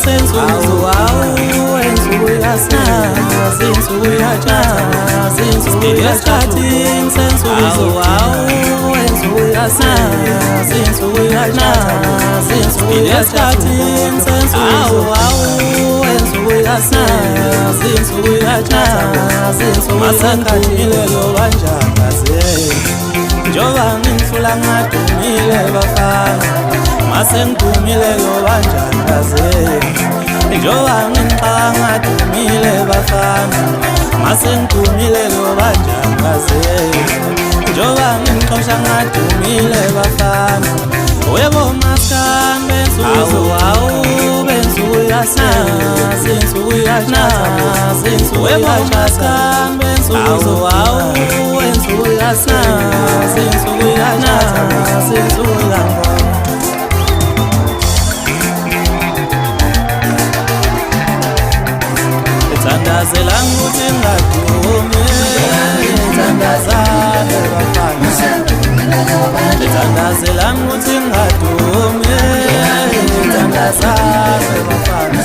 sensuzo awu ensuku yasinasa insuku yachaza insuku yasikhathi sensuzo awu ensuku yasinasa insuku yachaza insuku yasikhathi sensuzo awu ensuku yasinasa insuku yachaza insuku yasikhathi banjakaze njoba ngimfula ngadumile bafana mase ngidumile banjakaze njoba ngimxa ngadumile bafana mase ngidumile banjakaze njoba ngimxosha ngadumile bafana webo maskhambe bensuzo awu bensuku yasinasa insuku yachaza insuku yachaza bensuzo awu ensuku yasinasa insuku yachaza insuku yangona Tandazela nguthi ngadumi tandazale bafana Tandazela nguthi ngadumi tandazale bafana